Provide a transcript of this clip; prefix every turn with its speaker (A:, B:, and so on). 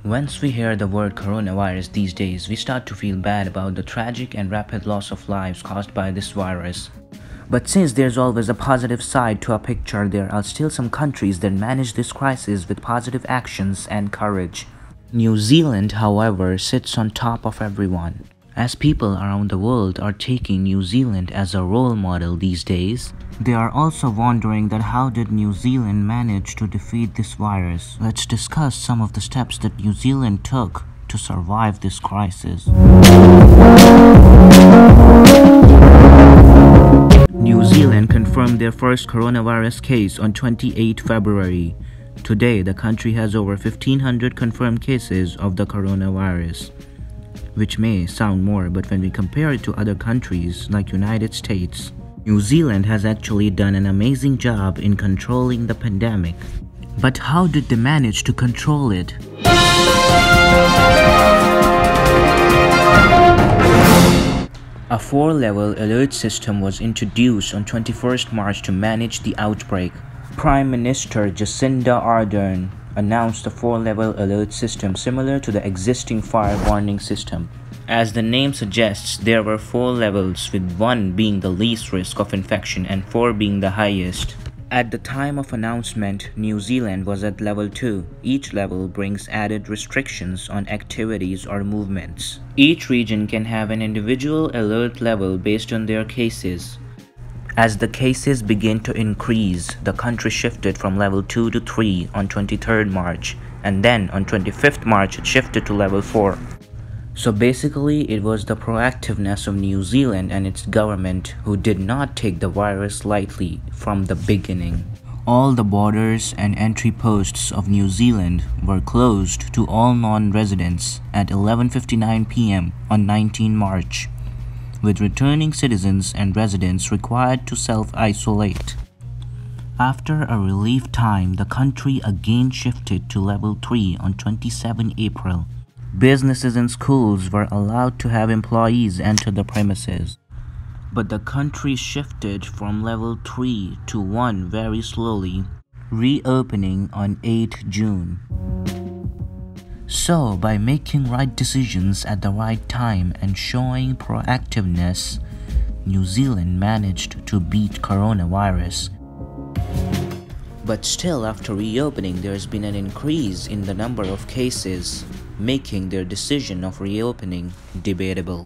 A: Once we hear the word coronavirus these days, we start to feel bad about the tragic and rapid loss of lives caused by this virus. But since there's always a positive side to a picture, there are still some countries that manage this crisis with positive actions and courage. New Zealand, however, sits on top of everyone. As people around the world are taking New Zealand as a role model these days, they are also wondering that how did New Zealand manage to defeat this virus? Let's discuss some of the steps that New Zealand took to survive this crisis. New Zealand confirmed their first coronavirus case on 28 February. Today, the country has over 1,500 confirmed cases of the coronavirus, which may sound more, but when we compare it to other countries like United States, New Zealand has actually done an amazing job in controlling the pandemic. But how did they manage to control it? A 4-level alert system was introduced on 21st March to manage the outbreak. Prime Minister Jacinda Ardern announced a 4-level alert system similar to the existing fire warning system. As the name suggests, there were 4 levels, with 1 being the least risk of infection and 4 being the highest. At the time of announcement, New Zealand was at level 2. Each level brings added restrictions on activities or movements. Each region can have an individual alert level based on their cases. As the cases begin to increase, the country shifted from level 2 to 3 on 23rd March, and then on 25th March it shifted to level 4. So basically, it was the proactiveness of New Zealand and its government who did not take the virus lightly from the beginning. All the borders and entry posts of New Zealand were closed to all non-residents at 11:59 p.m. on 19 March, with returning citizens and residents required to self-isolate. After a relief time, the country again shifted to level 3 on 27 April. Businesses and schools were allowed to have employees enter the premises. But the country shifted from level 3 to 1 very slowly, reopening on 8 June. So, by making right decisions at the right time and showing proactiveness, New Zealand managed to beat coronavirus. But still, after reopening, there's been an increase in the number of cases, making their decision of reopening debatable.